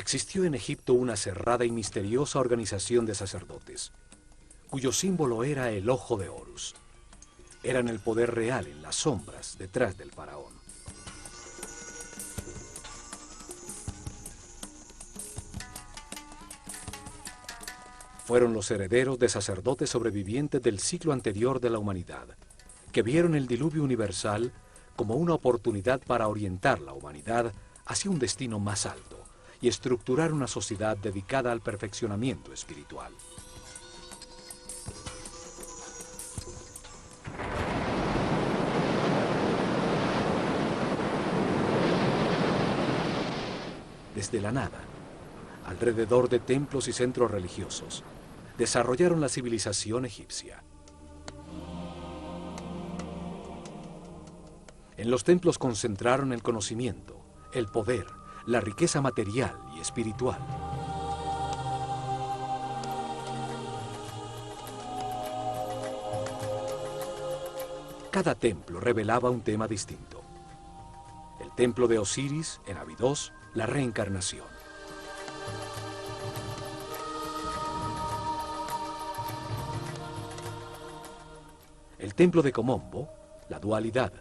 Existió en Egipto una cerrada y misteriosa organización de sacerdotes, cuyo símbolo era el ojo de Horus. Eran el poder real en las sombras detrás del faraón. Fueron los herederos de sacerdotes sobrevivientes del ciclo anterior de la humanidad, que vieron el diluvio universal como una oportunidad para orientar la humanidad hacia un destino más alto y estructurar una sociedad dedicada al perfeccionamiento espiritual. Desde la nada, alrededor de templos y centros religiosos, desarrollaron la civilización egipcia. En los templos concentraron el conocimiento, el poder, la riqueza material y espiritual. Cada templo revelaba un tema distinto. El templo de Osiris, en Abidos, la reencarnación. El templo de Komombo, la dualidad.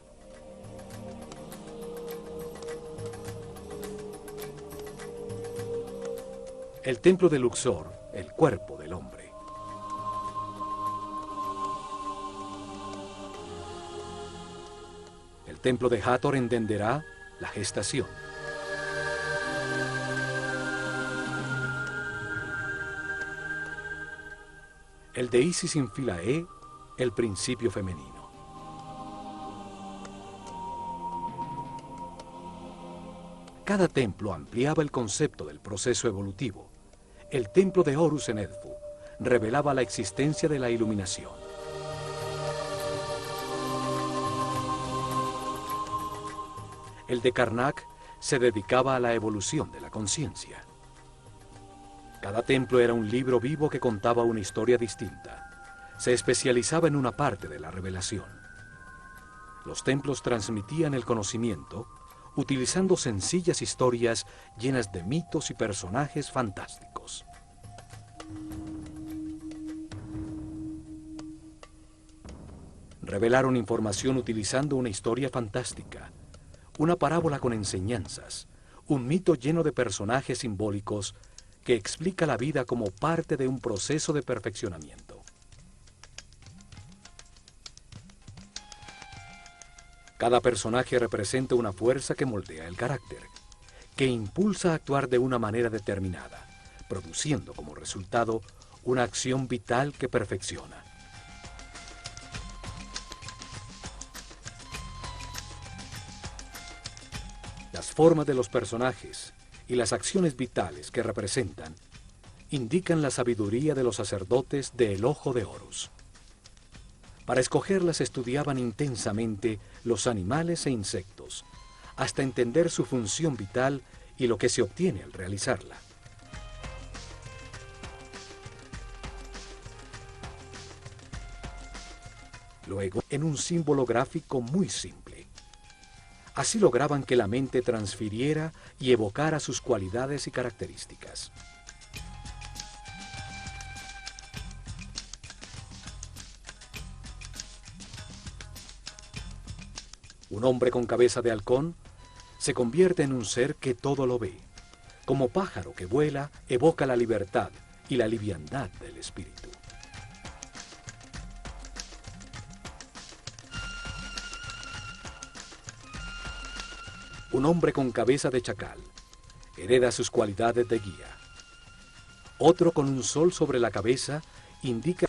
El templo de Luxor, el cuerpo del hombre. El templo de Hathor en Denderah, la gestación. El de Isis en Philae, el principio femenino. Cada templo ampliaba el concepto del proceso evolutivo. El templo de Horus en Edfu revelaba la existencia de la iluminación. El de Karnak se dedicaba a la evolución de la conciencia. Cada templo era un libro vivo que contaba una historia distinta. Se especializaba en una parte de la revelación. Los templos transmitían el conocimiento utilizando sencillas historias llenas de mitos y personajes fantásticos. Revelaron información utilizando una historia fantástica, una parábola con enseñanzas, un mito lleno de personajes simbólicos que explica la vida como parte de un proceso de perfeccionamiento. Cada personaje representa una fuerza que moldea el carácter, que impulsa a actuar de una manera determinada, produciendo como resultado una acción vital que perfecciona. Las formas de los personajes y las acciones vitales que representan indican la sabiduría de los sacerdotes del Ojo de Horus. Para escogerlas estudiaban intensamente los animales e insectos, hasta entender su función vital y lo que se obtiene al realizarla. Luego, en un símbolo gráfico muy simple. Así lograban que la mente transfiriera y evocara sus cualidades y características. Un hombre con cabeza de halcón se convierte en un ser que todo lo ve. Como pájaro que vuela, evoca la libertad y la liviandad del espíritu. Un hombre con cabeza de chacal hereda sus cualidades de guía. Otro con un sol sobre la cabeza indica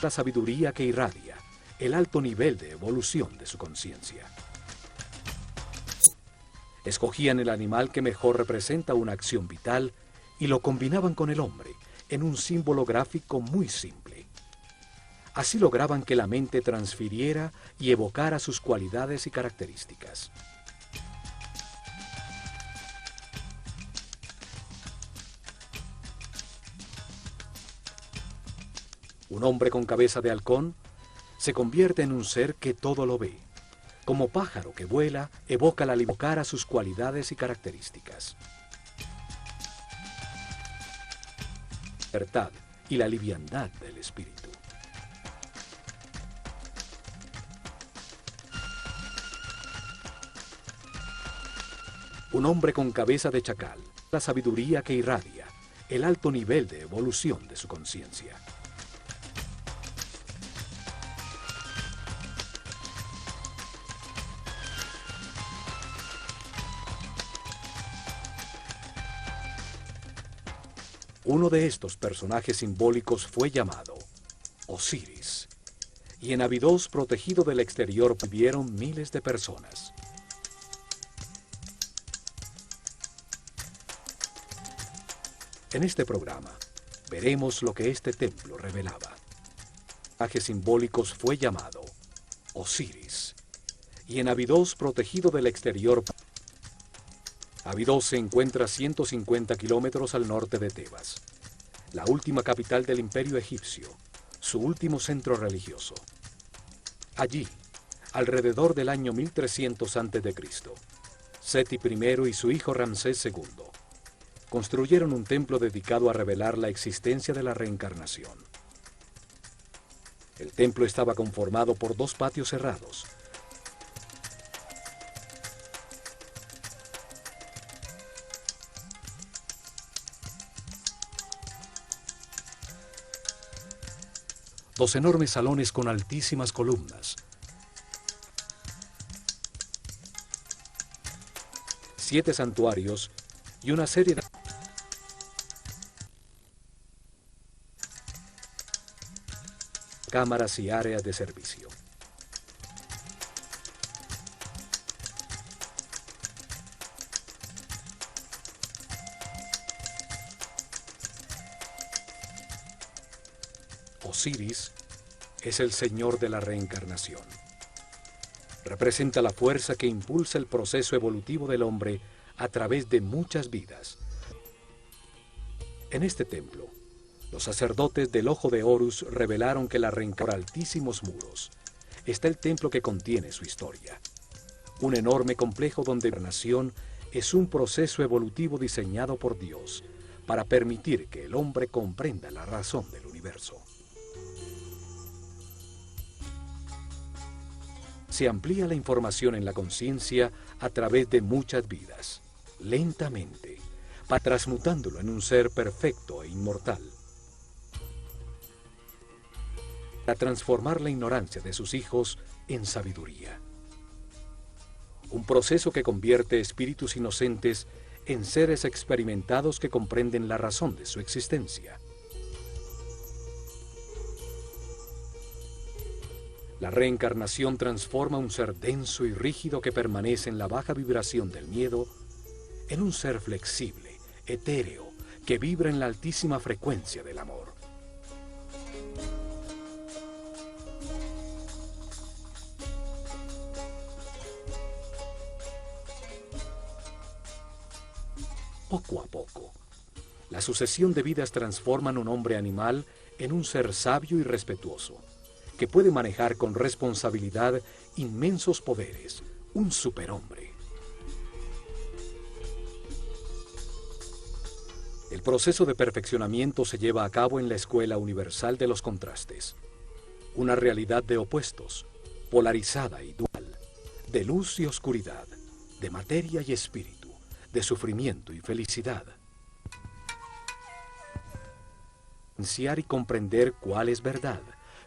la sabiduría que irradia, el alto nivel de evolución de su conciencia. Escogían el animal que mejor representa una acción vital y lo combinaban con el hombre en un símbolo gráfico muy simple. Así lograban que la mente transfiriera y evocara sus cualidades y características. Un hombre con cabeza de halcón se convierte en un ser que todo lo ve, Como pájaro que vuela, evoca la libertad a sus cualidades y características. Libertad y la liviandad del espíritu. Un hombre con cabeza de chacal, la sabiduría que irradia, el alto nivel de evolución de su conciencia. Uno de estos personajes simbólicos fue llamado Osiris, y en Abidos, protegido del exterior, vivieron miles de personas. En este programa, veremos lo que este templo revelaba. Personajes simbólicos fue llamado Osiris, y en Abidos, protegido del exterior. Abidos se encuentra a 150 kilómetros al norte de Tebas, la última capital del Imperio egipcio, su último centro religioso. Allí, alrededor del año 1300 a.C., Seti I y su hijo Ramsés II construyeron un templo dedicado a revelar la existencia de la reencarnación. El templo estaba conformado por dos patios cerrados. Dos enormes salones con altísimas columnas, 7 santuarios y una serie de cámaras y áreas de servicio. Osiris es el señor de la reencarnación. Representa la fuerza que impulsa el proceso evolutivo del hombre a través de muchas vidas. En este templo, los sacerdotes del Ojo de Horus revelaron que la reencarnación por altísimos muros está el templo que contiene su historia. Un enorme complejo donde la reencarnación es un proceso evolutivo diseñado por Dios para permitir que el hombre comprenda la razón del universo. Se amplía la información en la conciencia a través de muchas vidas, lentamente, transmutándolo en un ser perfecto e inmortal. Para transformar la ignorancia de sus hijos en sabiduría. Un proceso que convierte espíritus inocentes en seres experimentados que comprenden la razón de su existencia. La reencarnación transforma un ser denso y rígido que permanece en la baja vibración del miedo en un ser flexible, etéreo, que vibra en la altísima frecuencia del amor. Poco a poco, la sucesión de vidas transforman un hombre animal en un ser sabio y respetuoso, que puede manejar con responsabilidad inmensos poderes, un superhombre. El proceso de perfeccionamiento se lleva a cabo en la Escuela Universal de los Contrastes, una realidad de opuestos, polarizada y dual, de luz y oscuridad, de materia y espíritu, de sufrimiento y felicidad. Concienciar y comprender cuál es verdad,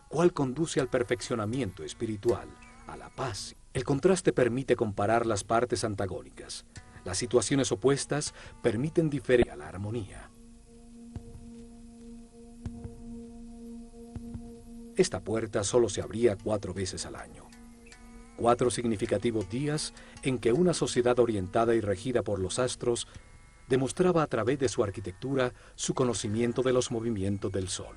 cuál conduce al perfeccionamiento espiritual, a la paz. El contraste permite comparar las partes antagónicas. Las situaciones opuestas permiten diferir a la armonía. Esta puerta solo se abría 4 veces al año. 4 significativos días en que una sociedad orientada y regida por los astros demostraba a través de su arquitectura su conocimiento de los movimientos del sol.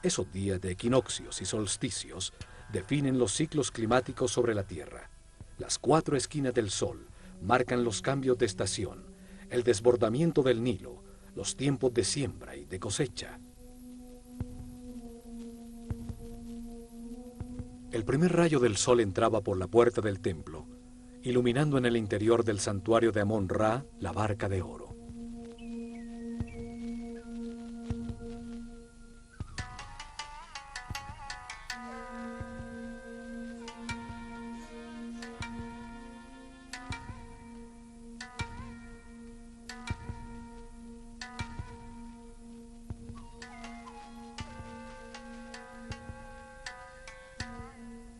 Esos días de equinoccios y solsticios definen los ciclos climáticos sobre la Tierra. Las 4 esquinas del Sol marcan los cambios de estación, el desbordamiento del Nilo, los tiempos de siembra y de cosecha. El primer rayo del sol entraba por la puerta del templo, iluminando en el interior del santuario de Amón-Ra la barca de oro.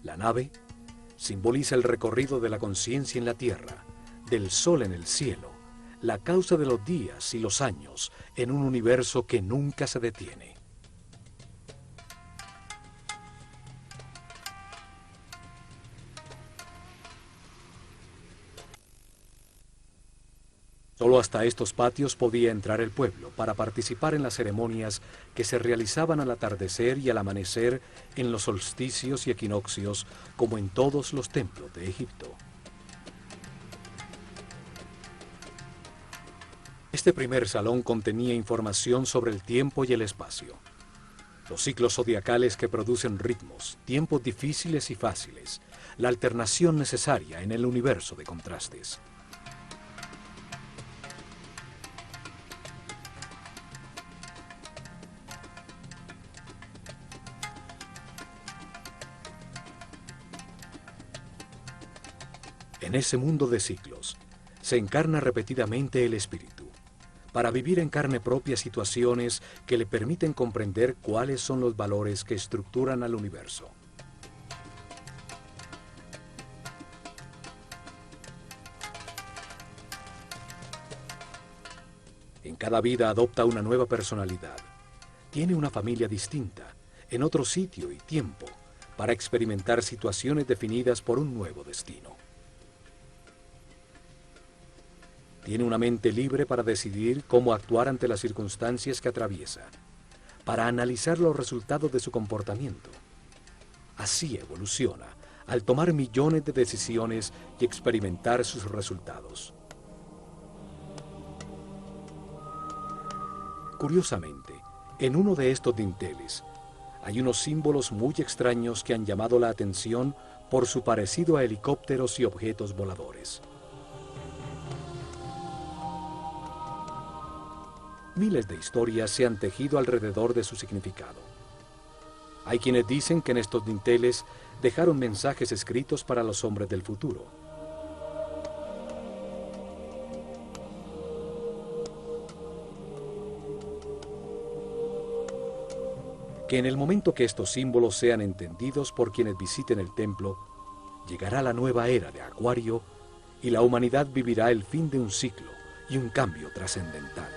La nave simboliza el recorrido de la conciencia en la tierra, del sol en el cielo, la causa de los días y los años en un universo que nunca se detiene. Solo hasta estos patios podía entrar el pueblo para participar en las ceremonias que se realizaban al atardecer y al amanecer en los solsticios y equinoccios, como en todos los templos de Egipto. Este primer salón contenía información sobre el tiempo y el espacio, los ciclos zodiacales que producen ritmos, tiempos difíciles y fáciles, la alternación necesaria en el universo de contrastes. En ese mundo de ciclos, se encarna repetidamente el espíritu, para vivir en carne propia situaciones que le permiten comprender cuáles son los valores que estructuran al universo. En cada vida adopta una nueva personalidad, tiene una familia distinta, en otro sitio y tiempo, para experimentar situaciones definidas por un nuevo destino. Tiene una mente libre para decidir cómo actuar ante las circunstancias que atraviesa, para analizar los resultados de su comportamiento. Así evoluciona, al tomar millones de decisiones y experimentar sus resultados. Curiosamente, en uno de estos dinteles, hay unos símbolos muy extraños que han llamado la atención por su parecido a helicópteros y objetos voladores. Miles de historias se han tejido alrededor de su significado. Hay quienes dicen que en estos dinteles dejaron mensajes escritos para los hombres del futuro. Que en el momento que estos símbolos sean entendidos por quienes visiten el templo, llegará la nueva era de Acuario y la humanidad vivirá el fin de un ciclo y un cambio trascendental.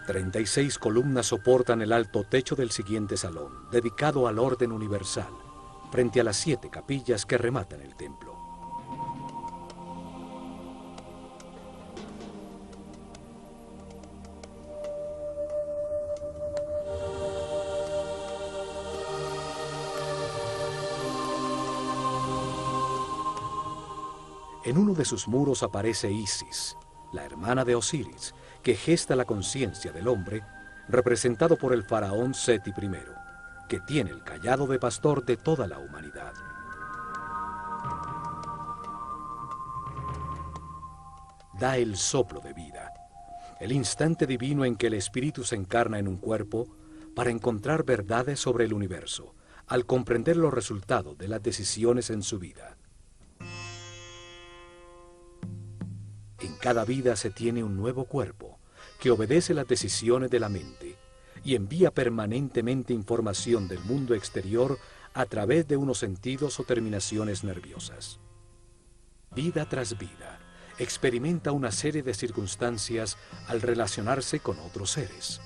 36 columnas soportan el alto techo del siguiente salón, dedicado al orden universal, frente a las 7 capillas que rematan el templo. En uno de sus muros aparece Isis, la hermana de Osiris, que gesta la conciencia del hombre, representado por el faraón Seti I, que tiene el cayado de pastor de toda la humanidad. Da el soplo de vida, el instante divino en que el espíritu se encarna en un cuerpo para encontrar verdades sobre el universo, al comprender los resultados de las decisiones en su vida. En cada vida se tiene un nuevo cuerpo que obedece las decisiones de la mente y envía permanentemente información del mundo exterior a través de unos sentidos o terminaciones nerviosas. Vida tras vida, experimenta una serie de circunstancias al relacionarse con otros seres.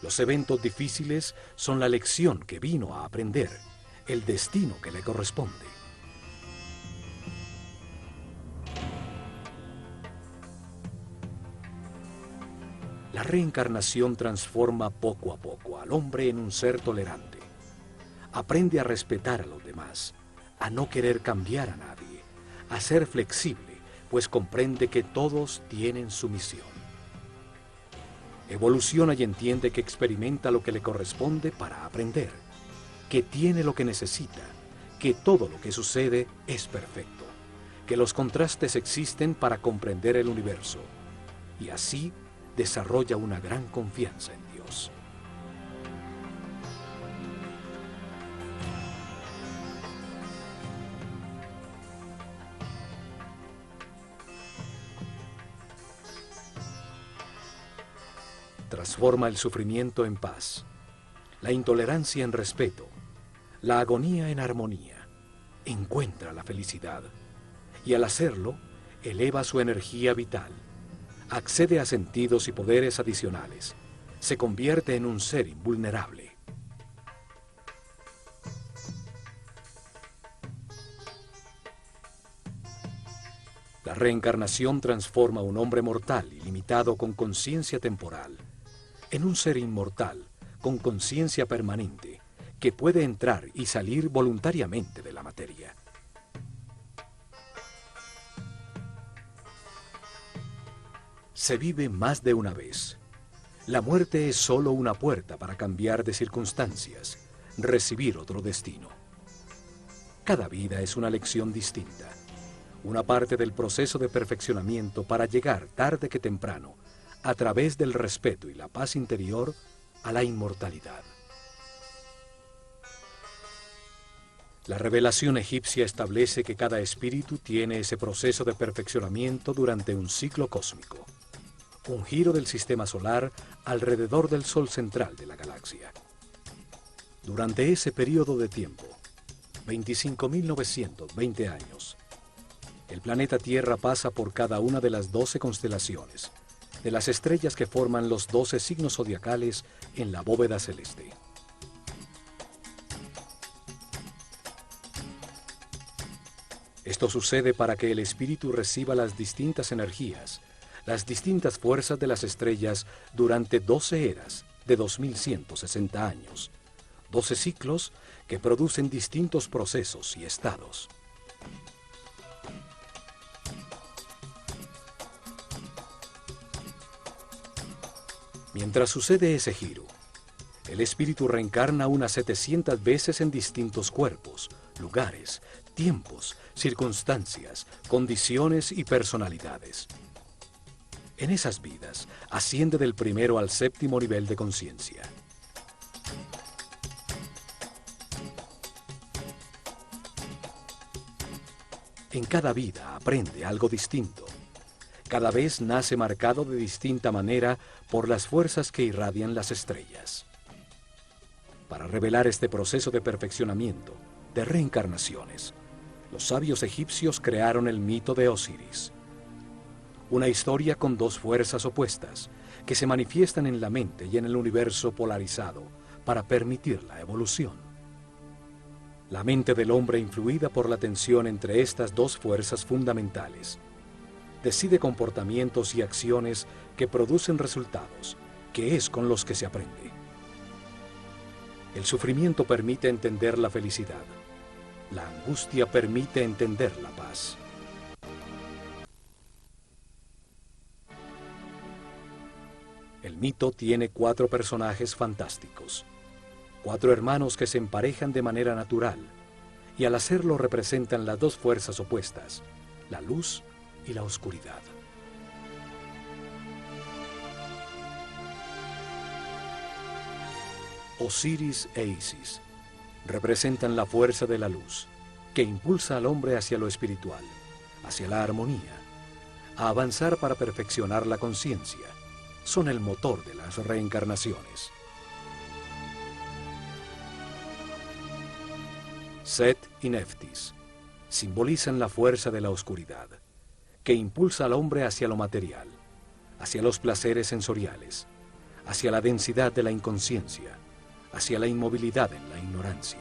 Los eventos difíciles son la lección que vino a aprender, el destino que le corresponde. La reencarnación transforma poco a poco al hombre en un ser tolerante. Aprende a respetar a los demás, a no querer cambiar a nadie, a ser flexible, pues comprende que todos tienen su misión. Evoluciona y entiende que experimenta lo que le corresponde para aprender, que tiene lo que necesita, que todo lo que sucede es perfecto, que los contrastes existen para comprender el universo, y así desarrolla una gran confianza en Dios. Transforma el sufrimiento en paz, la intolerancia en respeto, la agonía en armonía. Encuentra la felicidad y al hacerlo, eleva su energía vital, accede a sentidos y poderes adicionales, se convierte en un ser invulnerable. La reencarnación transforma a un hombre mortal y limitado con conciencia temporal en un ser inmortal, con conciencia permanente, que puede entrar y salir voluntariamente de la materia. Se vive más de una vez. La muerte es solo una puerta para cambiar de circunstancias, recibir otro destino. Cada vida es una lección distinta, una parte del proceso de perfeccionamiento para llegar tarde que temprano, a través del respeto y la paz interior, a la inmortalidad. La revelación egipcia establece que cada espíritu tiene ese proceso de perfeccionamiento durante un ciclo cósmico, un giro del sistema solar alrededor del Sol central de la galaxia. Durante ese periodo de tiempo, 25.920 años, el planeta Tierra pasa por cada una de las 12 constelaciones, de las estrellas que forman los 12 signos zodiacales en la bóveda celeste. Esto sucede para que el espíritu reciba las distintas energías, las distintas fuerzas de las estrellas durante 12 eras de 2160 años, 12 ciclos que producen distintos procesos y estados. Mientras sucede ese giro, el espíritu reencarna unas 700 veces en distintos cuerpos, lugares, tiempos, circunstancias, condiciones y personalidades. En esas vidas, asciende del primero al séptimo nivel de conciencia. En cada vida aprende algo distinto. Cada vez nace marcado de distinta manera por las fuerzas que irradian las estrellas. Para revelar este proceso de perfeccionamiento, de reencarnaciones, los sabios egipcios crearon el mito de Osiris. Una historia con dos fuerzas opuestas que se manifiestan en la mente y en el universo polarizado para permitir la evolución. La mente del hombre, influida por la tensión entre estas dos fuerzas fundamentales, decide comportamientos y acciones que producen resultados, que es con los que se aprende. El sufrimiento permite entender la felicidad. La angustia permite entender la paz. El mito tiene 4 personajes fantásticos, 4 hermanos que se emparejan de manera natural, y al hacerlo representan las dos fuerzas opuestas, la luz y la oscuridad. Osiris e Isis representan la fuerza de la luz, que impulsa al hombre hacia lo espiritual, hacia la armonía, a avanzar para perfeccionar la conciencia. Son el motor de las reencarnaciones. Set y Neftis simbolizan la fuerza de la oscuridad, que impulsa al hombre hacia lo material, hacia los placeres sensoriales, hacia la densidad de la inconsciencia, hacia la inmovilidad en la ignorancia.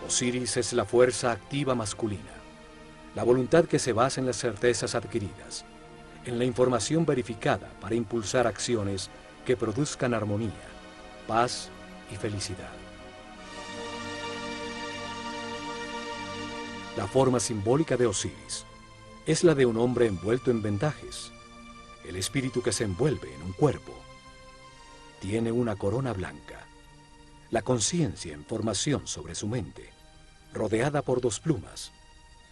Osiris es la fuerza activa masculina, la voluntad que se basa en las certezas adquiridas, en la información verificada para impulsar acciones que produzcan armonía, paz y felicidad. La forma simbólica de Osiris es la de un hombre envuelto en vendajes, el espíritu que se envuelve en un cuerpo. Tiene una corona blanca, la conciencia en formación sobre su mente, rodeada por dos plumas,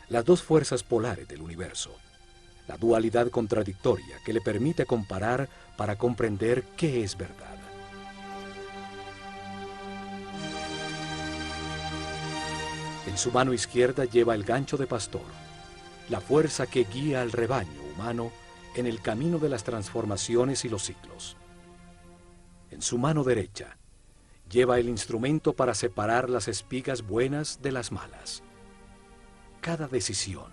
las dos fuerzas polares del universo, la dualidad contradictoria que le permite comparar para comprender qué es verdad. En su mano izquierda lleva el gancho de pastor, la fuerza que guía al rebaño humano en el camino de las transformaciones y los ciclos. En su mano derecha lleva el instrumento para separar las espigas buenas de las malas. Cada decisión,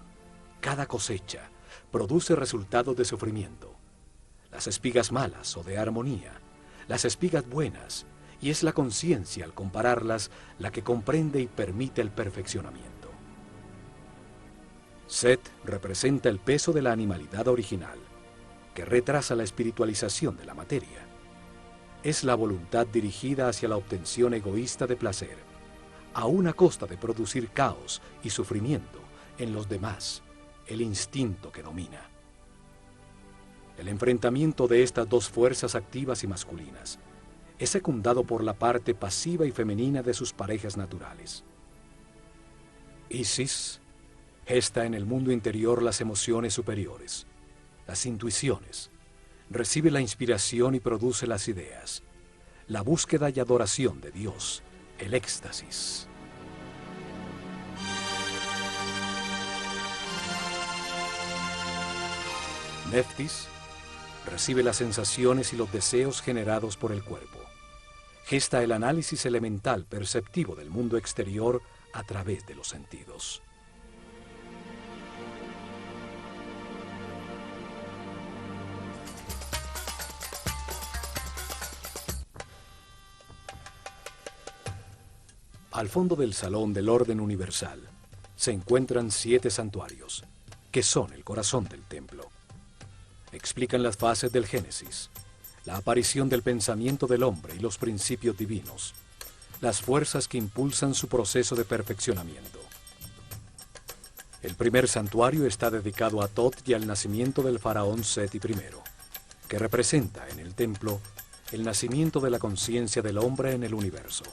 cada cosecha, produce resultados de sufrimiento. Las espigas malas o de armonía, las espigas buenas, y es la conciencia al compararlas la que comprende y permite el perfeccionamiento. Set representa el peso de la animalidad original, que retrasa la espiritualización de la materia. Es la voluntad dirigida hacia la obtención egoísta de placer, a una costa de producir caos y sufrimiento en los demás, el instinto que domina. El enfrentamiento de estas dos fuerzas activas y masculinas es secundado por la parte pasiva y femenina de sus parejas naturales. Isis gesta en el mundo interior las emociones superiores, las intuiciones, recibe la inspiración y produce las ideas, la búsqueda y adoración de Dios, el éxtasis. Neftis recibe las sensaciones y los deseos generados por el cuerpo. Gesta el análisis elemental perceptivo del mundo exterior a través de los sentidos. Al fondo del salón del orden universal se encuentran 7 santuarios, que son el corazón del templo. Explican las fases del Génesis, la aparición del pensamiento del hombre y los principios divinos, las fuerzas que impulsan su proceso de perfeccionamiento. El primer santuario está dedicado a Tot y al nacimiento del faraón Seti I, que representa en el templo el nacimiento de la conciencia del hombre en el universo.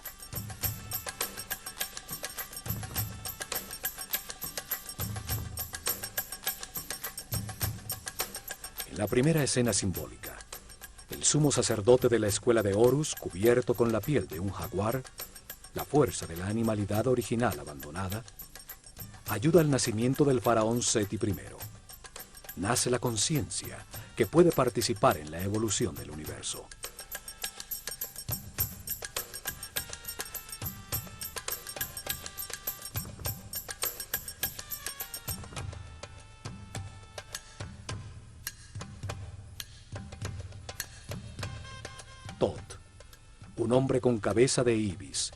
En la primera escena simbólica, el sumo sacerdote de la escuela de Horus, cubierto con la piel de un jaguar, la fuerza de la animalidad original abandonada, ayuda al nacimiento del faraón Seti I. Nace la conciencia que puede participar en la evolución del universo. Tot, un hombre con cabeza de ibis,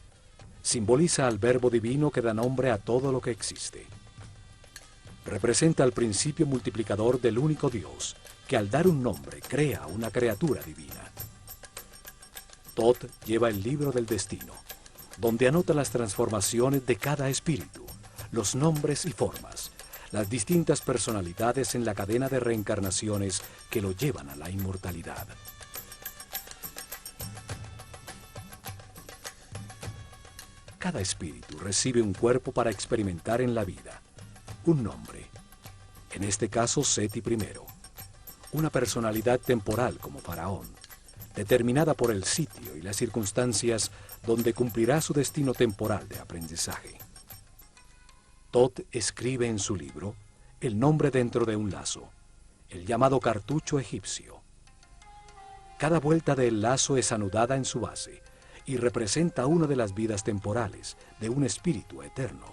simboliza al verbo divino que da nombre a todo lo que existe. Representa el principio multiplicador del único Dios, que al dar un nombre crea una criatura divina. Tot lleva el libro del destino, donde anota las transformaciones de cada espíritu, los nombres y formas, las distintas personalidades en la cadena de reencarnaciones que lo llevan a la inmortalidad. Cada espíritu recibe un cuerpo para experimentar en la vida, un nombre, en este caso Seti I, una personalidad temporal como faraón, determinada por el sitio y las circunstancias donde cumplirá su destino temporal de aprendizaje. Tot escribe en su libro el nombre dentro de un lazo, el llamado cartucho egipcio. Cada vuelta del lazo es anudada en su base, y representa una de las vidas temporales de un espíritu eterno.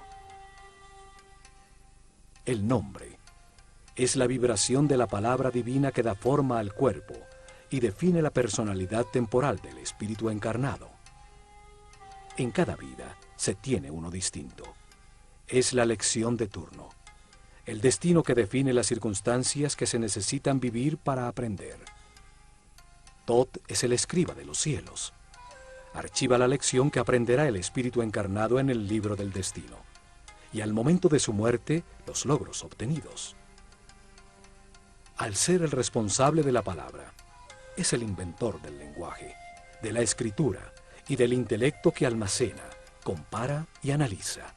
El nombre es la vibración de la palabra divina que da forma al cuerpo y define la personalidad temporal del espíritu encarnado. En cada vida se tiene uno distinto. Es la lección de turno, el destino que define las circunstancias que se necesitan vivir para aprender. Tot es el escriba de los cielos. Archiva la lección que aprenderá el espíritu encarnado en el libro del destino, y al momento de su muerte, los logros obtenidos. Al ser el responsable de la palabra, es el inventor del lenguaje, de la escritura y del intelecto que almacena, compara y analiza.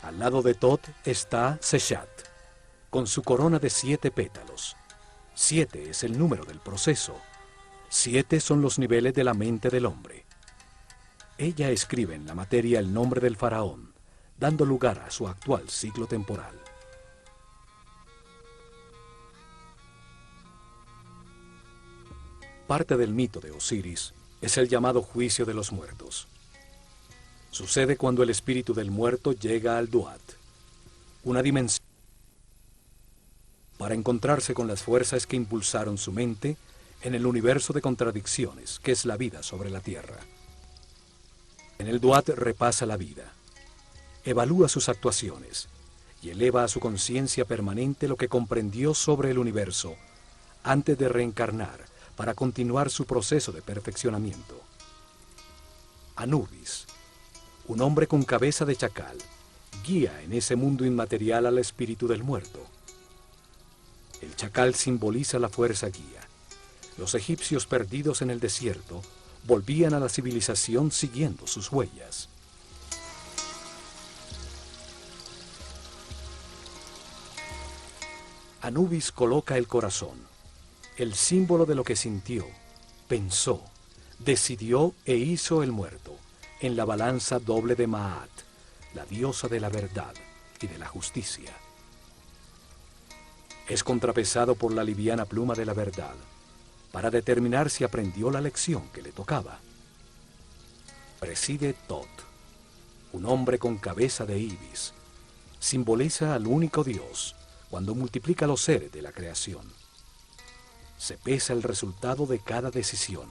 Al lado de Thoth está Seshat, con su corona de 7 pétalos. 7 es el número del proceso. 7 son los niveles de la mente del hombre. Ella escribe en la materia el nombre del faraón, dando lugar a su actual ciclo temporal. Parte del mito de Osiris es el llamado juicio de los muertos. Sucede cuando el espíritu del muerto llega al Duat, una dimensión, para encontrarse con las fuerzas que impulsaron su mente en el universo de contradicciones que es la vida sobre la tierra. En el Duat repasa la vida, evalúa sus actuaciones y eleva a su conciencia permanente lo que comprendió sobre el universo antes de reencarnar para continuar su proceso de perfeccionamiento. Anubis, un hombre con cabeza de chacal, guía en ese mundo inmaterial al espíritu del muerto. El chacal simboliza la fuerza guía. Los egipcios perdidos en el desierto volvían a la civilización siguiendo sus huellas. Anubis coloca el corazón, el símbolo de lo que sintió, pensó, decidió e hizo el muerto, en la balanza doble de Maat, la diosa de la verdad y de la justicia. Es contrapesado por la liviana pluma de la verdad, para determinar si aprendió la lección que le tocaba. Preside Thoth, un hombre con cabeza de ibis, simboliza al único Dios cuando multiplica los seres de la creación. Se pesa el resultado de cada decisión.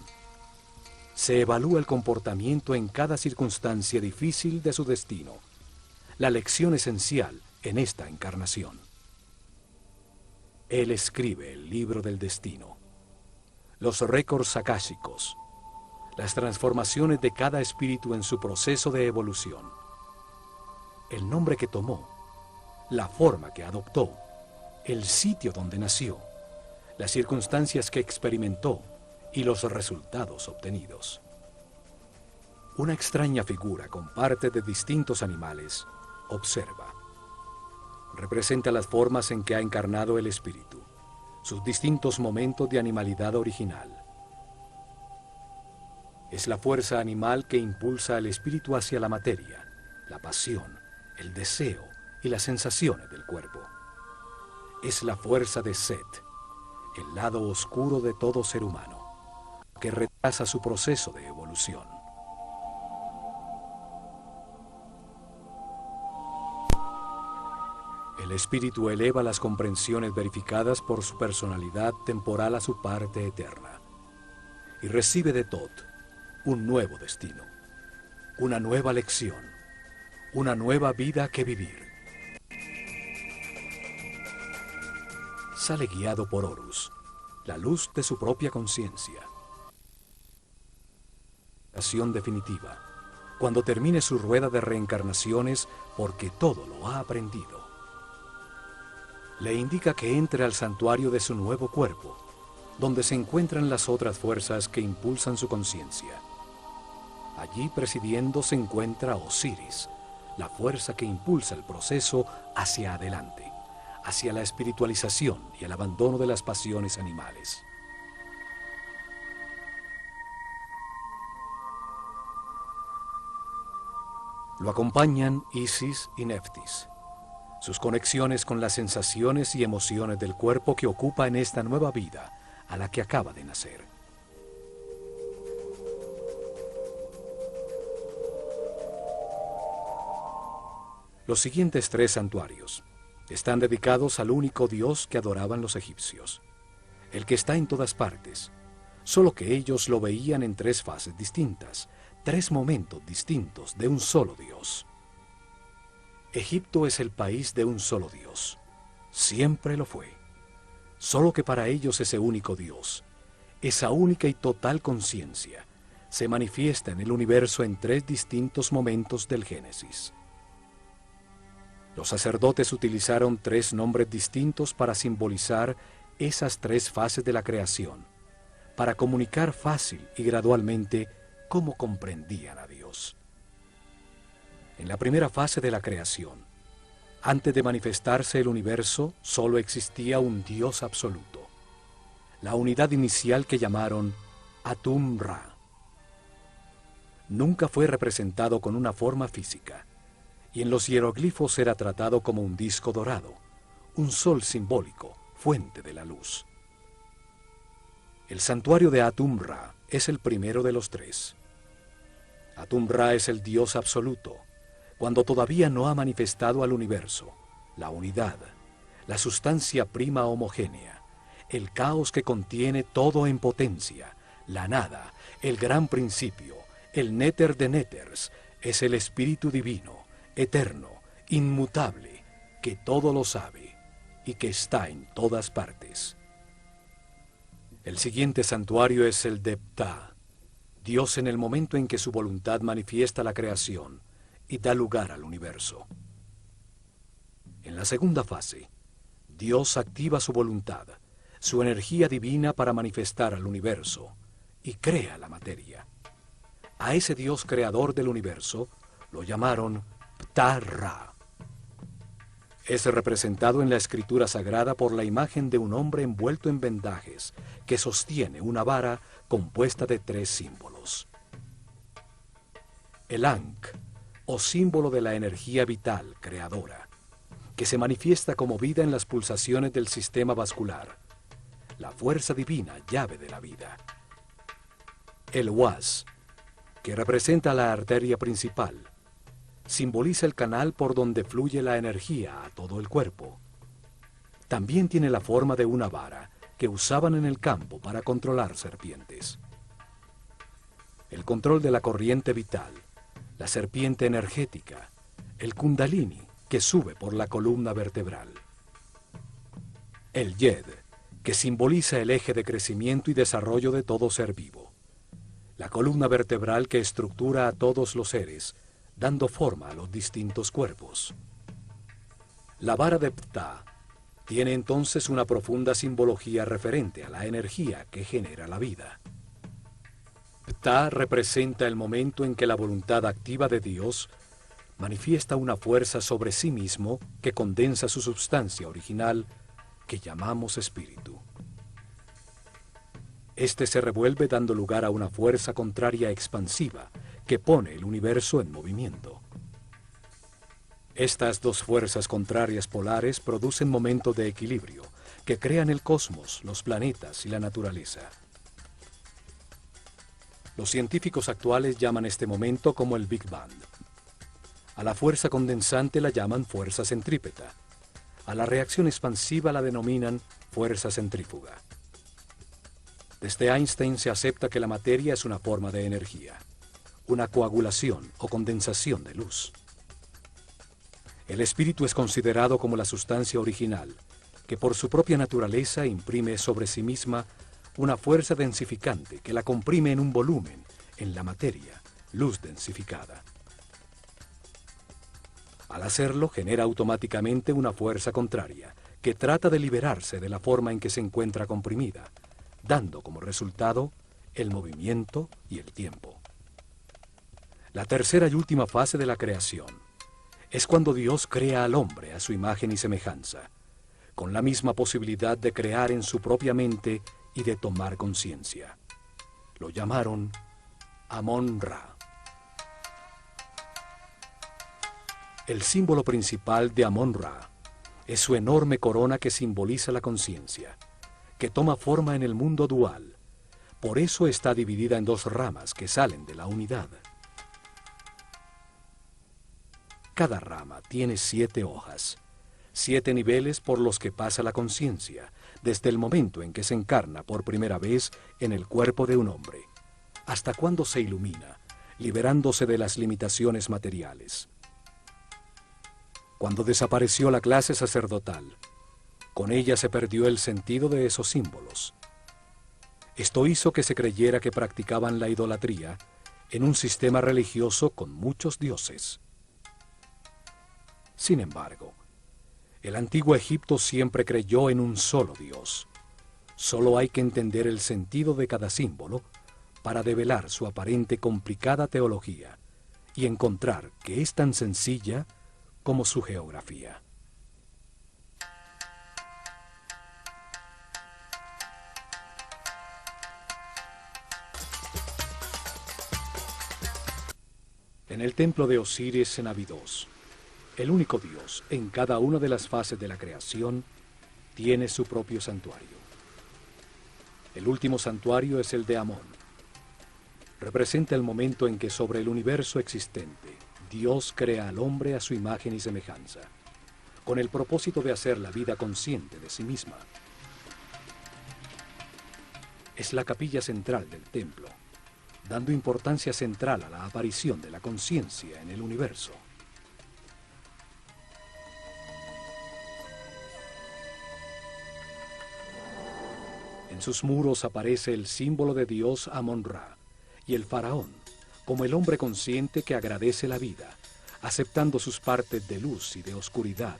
Se evalúa el comportamiento en cada circunstancia difícil de su destino, la lección esencial en esta encarnación. Él escribe el libro del destino, los récords akáshicos, las transformaciones de cada espíritu en su proceso de evolución, el nombre que tomó, la forma que adoptó, el sitio donde nació, las circunstancias que experimentó y los resultados obtenidos. Una extraña figura con partes de distintos animales observa. Representa las formas en que ha encarnado el espíritu, sus distintos momentos de animalidad original. Es la fuerza animal que impulsa al espíritu hacia la materia, la pasión, el deseo y las sensaciones del cuerpo. Es la fuerza de Set, el lado oscuro de todo ser humano, que retrasa su proceso de evolución. El espíritu eleva las comprensiones verificadas por su personalidad temporal a su parte eterna y recibe de Thoth un nuevo destino, una nueva lección, una nueva vida que vivir. Sale guiado por Horus, la luz de su propia conciencia. Acción definitiva, cuando termine su rueda de reencarnaciones, porque todo lo ha aprendido. Le indica que entre al santuario de su nuevo cuerpo, donde se encuentran las otras fuerzas que impulsan su conciencia. Allí presidiendo se encuentra Osiris, la fuerza que impulsa el proceso hacia adelante, hacia la espiritualización y el abandono de las pasiones animales. Lo acompañan Isis y Neftis, sus conexiones con las sensaciones y emociones del cuerpo que ocupa en esta nueva vida a la que acaba de nacer. Los siguientes 3 santuarios están dedicados al único Dios que adoraban los egipcios, el que está en todas partes, solo que ellos lo veían en 3 fases distintas, 3 momentos distintos de un solo Dios. Egipto es el país de un solo Dios, siempre lo fue, solo que para ellos ese único Dios, esa única y total conciencia, se manifiesta en el universo en 3 distintos momentos del Génesis. Los sacerdotes utilizaron 3 nombres distintos para simbolizar esas 3 fases de la creación, para comunicar fácil y gradualmente cómo comprendían a Dios. En la primera fase de la creación, antes de manifestarse el universo, solo existía un Dios absoluto, la unidad inicial que llamaron Atum-Ra. Nunca fue representado con una forma física, y en los hieroglifos era tratado como un disco dorado, un sol simbólico, fuente de la luz. El santuario de Atum-Ra es el primero de los 3. Atum-Ra es el Dios absoluto, cuando todavía no ha manifestado al universo, la unidad, la sustancia prima homogénea, el caos que contiene todo en potencia, la nada, el gran principio, el néter de néters, es el Espíritu Divino, eterno, inmutable, que todo lo sabe y que está en todas partes. El siguiente santuario es el de Ptah, Dios en el momento en que su voluntad manifiesta la creación y da lugar al universo. En la segunda fase, Dios activa su voluntad, su energía divina para manifestar al universo y crea la materia. A ese Dios creador del universo lo llamaron Ptah-Ra. Es representado en la escritura sagrada por la imagen de un hombre envuelto en vendajes que sostiene una vara compuesta de 3 símbolos. El Ankh, o símbolo de la energía vital creadora, que se manifiesta como vida en las pulsaciones del sistema vascular, la fuerza divina, llave de la vida. El Was, que representa la arteria principal, simboliza el canal por donde fluye la energía a todo el cuerpo. También tiene la forma de una vara que usaban en el campo para controlar serpientes. El control de la corriente vital, la serpiente energética, el kundalini que sube por la columna vertebral. El Yed, que simboliza el eje de crecimiento y desarrollo de todo ser vivo. La columna vertebral que estructura a todos los seres, dando forma a los distintos cuerpos. La vara de Ptah tiene entonces una profunda simbología referente a la energía que genera la vida. Ptah representa el momento en que la voluntad activa de Dios manifiesta una fuerza sobre sí mismo que condensa su substancia original, que llamamos espíritu. Este se revuelve dando lugar a una fuerza contraria expansiva que pone el universo en movimiento. Estas 2 fuerzas contrarias polares producen momentos de equilibrio que crean el cosmos, los planetas y la naturaleza. Los científicos actuales llaman este momento como el Big Bang. A la fuerza condensante la llaman fuerza centrípeta. A la reacción expansiva la denominan fuerza centrífuga. Desde Einstein se acepta que la materia es una forma de energía, una coagulación o condensación de luz. El espíritu es considerado como la sustancia original, que por su propia naturaleza imprime sobre sí misma una fuerza densificante que la comprime en un volumen, en la materia, luz densificada. Al hacerlo, genera automáticamente una fuerza contraria, que trata de liberarse de la forma en que se encuentra comprimida, dando como resultado el movimiento y el tiempo. La tercera y última fase de la creación es cuando Dios crea al hombre a su imagen y semejanza, con la misma posibilidad de crear en su propia mente y de tomar conciencia. Lo llamaron Amon-Ra. El símbolo principal de Amon-Ra es su enorme corona que simboliza la conciencia, que toma forma en el mundo dual. Por eso está dividida en 2 ramas que salen de la unidad. Cada rama tiene 7 hojas, 7 niveles por los que pasa la conciencia, desde el momento en que se encarna por primera vez en el cuerpo de un hombre, hasta cuando se ilumina, liberándose de las limitaciones materiales. Cuando desapareció la clase sacerdotal, con ella se perdió el sentido de esos símbolos. Esto hizo que se creyera que practicaban la idolatría en un sistema religioso con muchos dioses. Sin embargo, el antiguo Egipto siempre creyó en un solo Dios. Solo hay que entender el sentido de cada símbolo para develar su aparente complicada teología y encontrar que es tan sencilla como su geografía. En el templo de Osiris en Abidos, el único Dios en cada una de las fases de la creación tiene su propio santuario. El último santuario es el de Amón. Representa el momento en que sobre el universo existente, Dios crea al hombre a su imagen y semejanza, con el propósito de hacer la vida consciente de sí misma. Es la capilla central del templo, dando importancia central a la aparición de la conciencia en el universo. En sus muros aparece el símbolo de Dios Amón-Ra y el faraón, como el hombre consciente que agradece la vida, aceptando sus partes de luz y de oscuridad,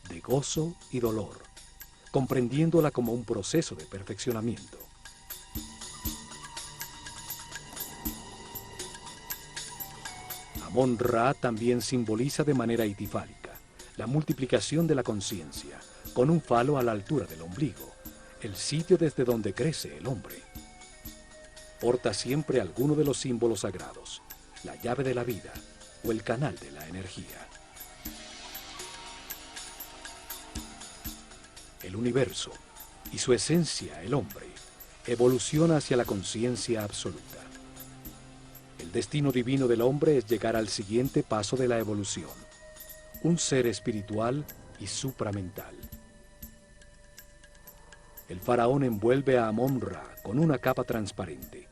de gozo y dolor, comprendiéndola como un proceso de perfeccionamiento. Amón-Ra también simboliza de manera itifálica la multiplicación de la conciencia, con un falo a la altura del ombligo, el sitio desde donde crece el hombre. Porta siempre alguno de los símbolos sagrados, la llave de la vida o el canal de la energía. El universo y su esencia, el hombre, evoluciona hacia la conciencia absoluta. El destino divino del hombre es llegar al siguiente paso de la evolución, un ser espiritual y supramental. El faraón envuelve a Amón-Ra con una capa transparente,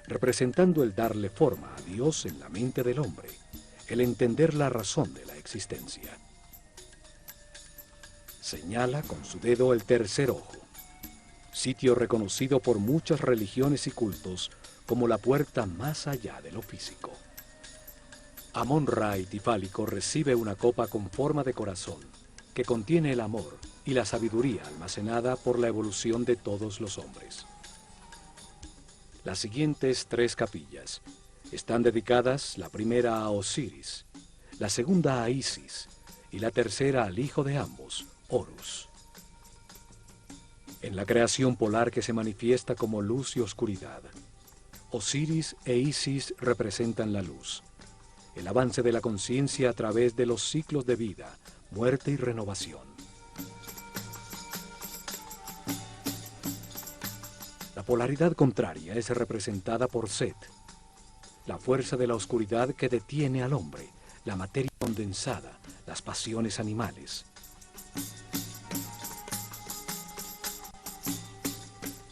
representando el darle forma a Dios en la mente del hombre, el entender la razón de la existencia. Señala con su dedo el tercer ojo, sitio reconocido por muchas religiones y cultos como la puerta más allá de lo físico. Amón-Ra itifálico recibe una copa con forma de corazón que contiene el amor y la sabiduría almacenada por la evolución de todos los hombres. Las siguientes 3 capillas están dedicadas, la primera a Osiris, la segunda a Isis y la tercera al hijo de ambos, Horus. En la creación polar que se manifiesta como luz y oscuridad, Osiris e Isis representan la luz, el avance de la conciencia a través de los ciclos de vida, muerte y renovación. La polaridad contraria es representada por Set, la fuerza de la oscuridad que detiene al hombre, la materia condensada, las pasiones animales.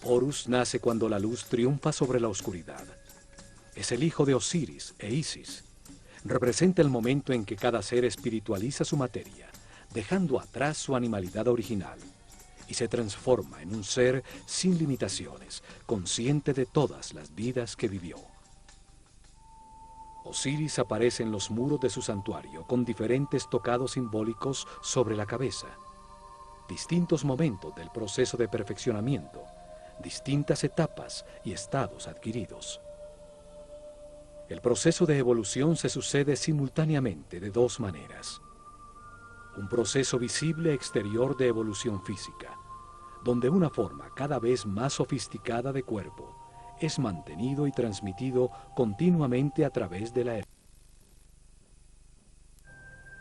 Horus nace cuando la luz triunfa sobre la oscuridad. Es el hijo de Osiris e Isis. Representa el momento en que cada ser espiritualiza su materia, dejando atrás su animalidad original, y se transforma en un ser sin limitaciones, consciente de todas las vidas que vivió. Osiris aparece en los muros de su santuario con diferentes tocados simbólicos sobre la cabeza, distintos momentos del proceso de perfeccionamiento, distintas etapas y estados adquiridos. El proceso de evolución se sucede simultáneamente de 2 maneras. Un proceso visible exterior de evolución física, donde una forma cada vez más sofisticada de cuerpo es mantenido y transmitido continuamente a través de la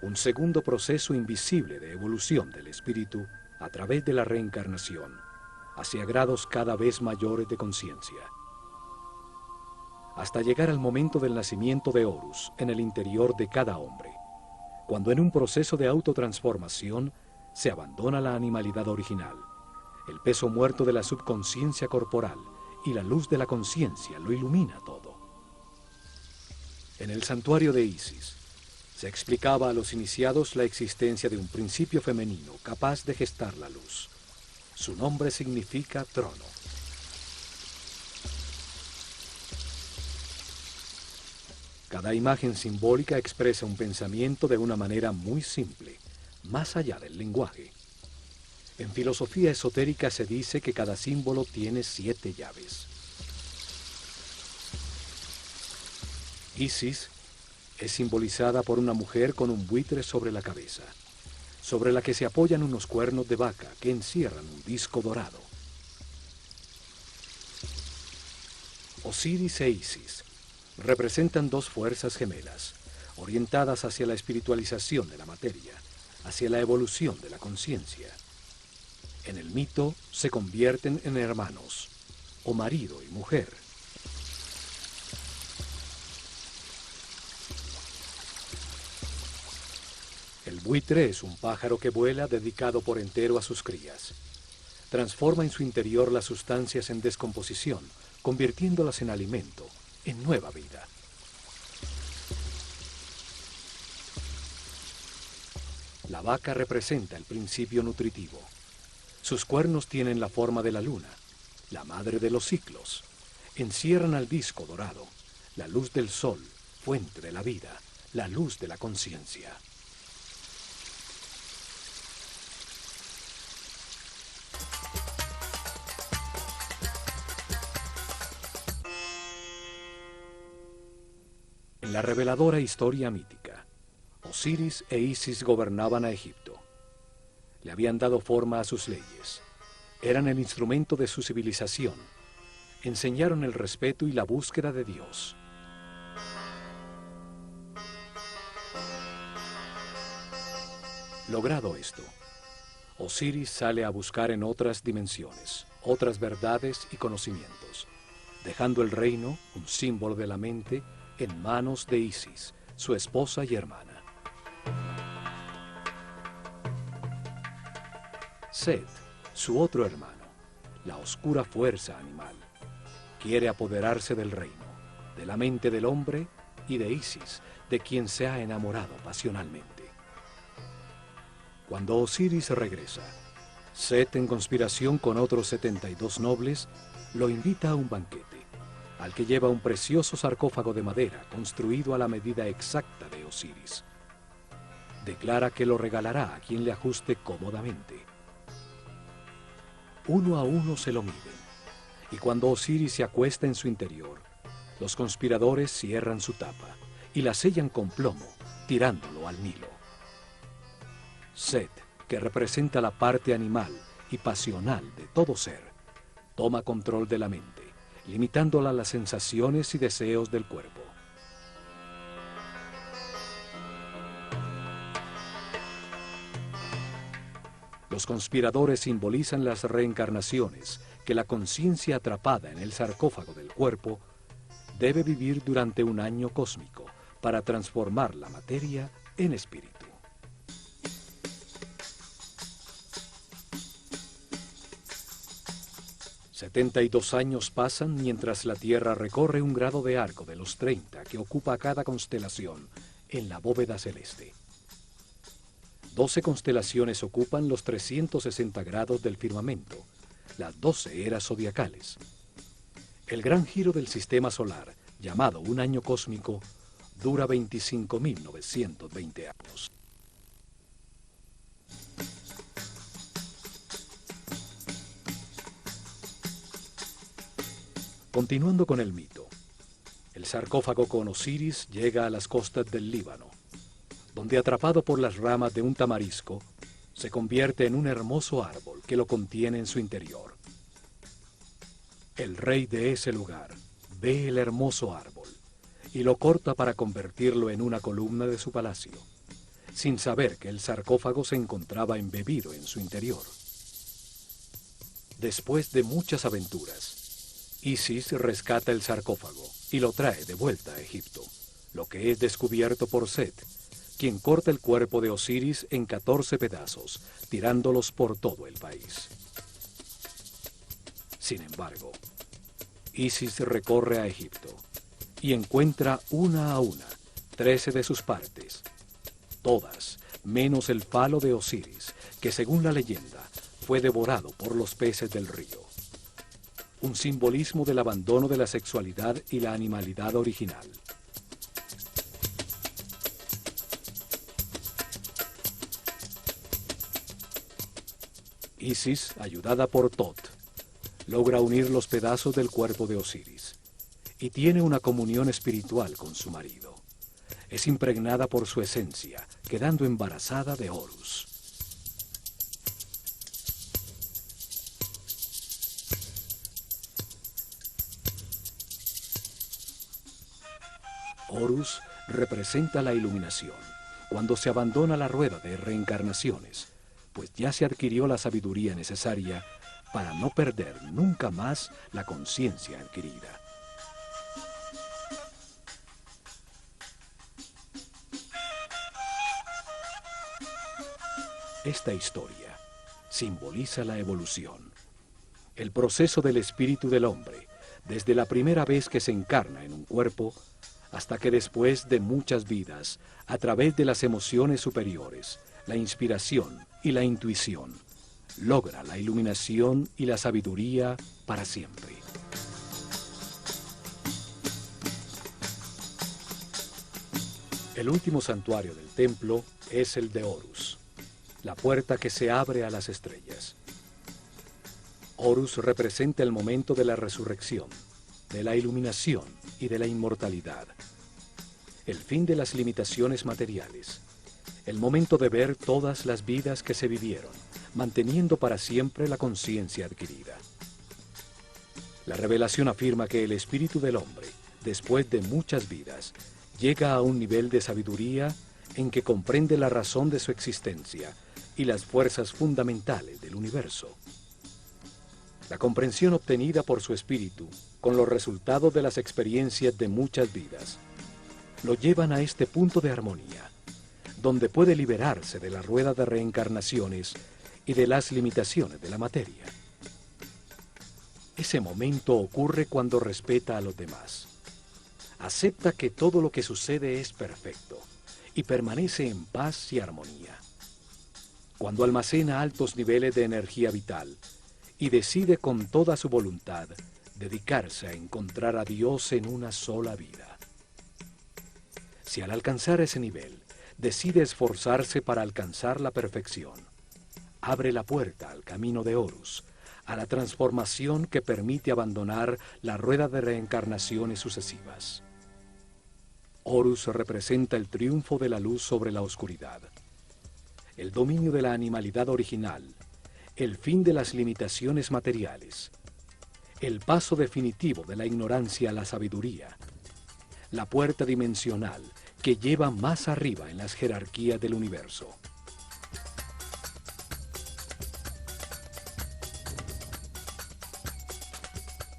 un segundo proceso invisible de evolución del espíritu a través de la reencarnación, hacia grados cada vez mayores de conciencia, hasta llegar al momento del nacimiento de Horus en el interior de cada hombre, cuando en un proceso de autotransformación se abandona la animalidad original, el peso muerto de la subconsciencia corporal y la luz de la conciencia lo ilumina todo. En el santuario de Isis se explicaba a los iniciados la existencia de un principio femenino capaz de gestar la luz. Su nombre significa trono. Cada imagen simbólica expresa un pensamiento de una manera muy simple, más allá del lenguaje. En filosofía esotérica se dice que cada símbolo tiene 7 llaves. Isis es simbolizada por una mujer con un buitre sobre la cabeza, sobre la que se apoyan unos cuernos de vaca que encierran un disco dorado. Osiris e Isis representan dos fuerzas gemelas, orientadas hacia la espiritualización de la materia, hacia la evolución de la conciencia. En el mito se convierten en hermanos, o marido y mujer. El buitre es un pájaro que vuela dedicado por entero a sus crías. Transforma en su interior las sustancias en descomposición, convirtiéndolas en alimento, en nueva vida. La vaca representa el principio nutritivo. Sus cuernos tienen la forma de la luna, la madre de los ciclos. Encierran al disco dorado, la luz del sol, fuente de la vida, la luz de la conciencia. En la reveladora historia mítica, Osiris e Isis gobernaban a Egipto. Le habían dado forma a sus leyes. Eran el instrumento de su civilización. Enseñaron el respeto y la búsqueda de Dios. Logrado esto, Osiris sale a buscar en otras dimensiones, otras verdades y conocimientos, dejando el reino, un símbolo de la mente, en manos de Isis, su esposa y hermana. Set, su otro hermano, la oscura fuerza animal, quiere apoderarse del reino, de la mente del hombre y de Isis, de quien se ha enamorado pasionalmente. Cuando Osiris regresa, Set, en conspiración con otros 72 nobles, lo invita a un banquete, al que lleva un precioso sarcófago de madera construido a la medida exacta de Osiris. Declara que lo regalará a quien le ajuste cómodamente. Uno a uno se lo miden, y cuando Osiris se acuesta en su interior, los conspiradores cierran su tapa y la sellan con plomo, tirándolo al Nilo. Set, que representa la parte animal y pasional de todo ser, toma control de la mente, limitándola a las sensaciones y deseos del cuerpo. Los conspiradores simbolizan las reencarnaciones que la conciencia atrapada en el sarcófago del cuerpo debe vivir durante un año cósmico para transformar la materia en espíritu. $72 años pasan mientras la Tierra recorre un grado de arco de los 30 que ocupa cada constelación en la bóveda celeste. 12 constelaciones ocupan los 360 grados del firmamento, las 12 eras zodiacales. El gran giro del sistema solar, llamado un año cósmico, dura 25.920 años. Continuando con el mito, el sarcófago con Osiris llega a las costas del Líbano, donde, atrapado por las ramas de un tamarisco, se convierte en un hermoso árbol que lo contiene en su interior. El rey de ese lugar ve el hermoso árbol y lo corta para convertirlo en una columna de su palacio, sin saber que el sarcófago se encontraba embebido en su interior. Después de muchas aventuras, Isis rescata el sarcófago y lo trae de vuelta a Egipto, lo que es descubierto por Set, quien corta el cuerpo de Osiris en 14 pedazos, tirándolos por todo el país. Sin embargo, Isis recorre a Egipto y encuentra una a una 13 de sus partes, todas menos el falo de Osiris, que según la leyenda fue devorado por los peces del río. Un simbolismo del abandono de la sexualidad y la animalidad original. Isis, ayudada por Tot, logra unir los pedazos del cuerpo de Osiris y tiene una comunión espiritual con su marido. Es impregnada por su esencia, quedando embarazada de Horus. Horus representa la iluminación, cuando se abandona la rueda de reencarnaciones, pues ya se adquirió la sabiduría necesaria para no perder nunca más la conciencia adquirida. Esta historia simboliza la evolución, el proceso del espíritu del hombre, desde la primera vez que se encarna en un cuerpo, hasta que después de muchas vidas, a través de las emociones superiores, la inspiración y la intuición, logra la iluminación y la sabiduría para siempre. El último santuario del templo es el de Horus, la puerta que se abre a las estrellas. Horus representa el momento de la resurrección, de la iluminación y de la inmortalidad. El fin de las limitaciones materiales. El momento de ver todas las vidas que se vivieron, manteniendo para siempre la conciencia adquirida. La revelación afirma que el espíritu del hombre, después de muchas vidas, llega a un nivel de sabiduría en que comprende la razón de su existencia y las fuerzas fundamentales del universo. La comprensión obtenida por su espíritu, con los resultados de las experiencias de muchas vidas, lo llevan a este punto de armonía, donde puede liberarse de la rueda de reencarnaciones y de las limitaciones de la materia. Ese momento ocurre cuando respeta a los demás. Acepta que todo lo que sucede es perfecto y permanece en paz y armonía. Cuando almacena altos niveles de energía vital y decide con toda su voluntad dedicarse a encontrar a Dios en una sola vida. Si al alcanzar ese nivel decide esforzarse para alcanzar la perfección, abre la puerta al camino de Horus, a la transformación que permite abandonar la rueda de reencarnaciones sucesivas. Horus representa el triunfo de la luz sobre la oscuridad, el dominio de la animalidad original, el fin de las limitaciones materiales, el paso definitivo de la ignorancia a la sabiduría, la puerta dimensional que lleva más arriba en las jerarquías del universo.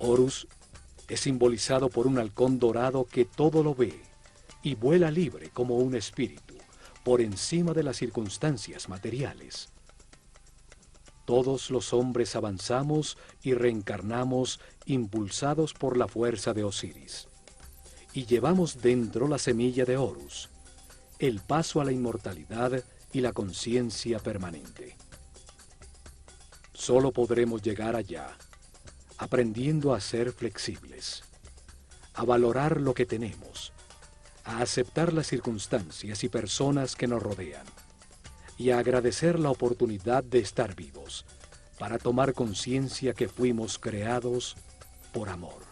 Horus es simbolizado por un halcón dorado que todo lo ve y vuela libre como un espíritu, por encima de las circunstancias materiales. Todos los hombres avanzamos y reencarnamos impulsados por la fuerza de Osiris. Y llevamos dentro la semilla de Horus, el paso a la inmortalidad y la conciencia permanente. Solo podremos llegar allá, aprendiendo a ser flexibles, a valorar lo que tenemos, a aceptar las circunstancias y personas que nos rodean, y a agradecer la oportunidad de estar vivos, para tomar conciencia que fuimos creados por amor.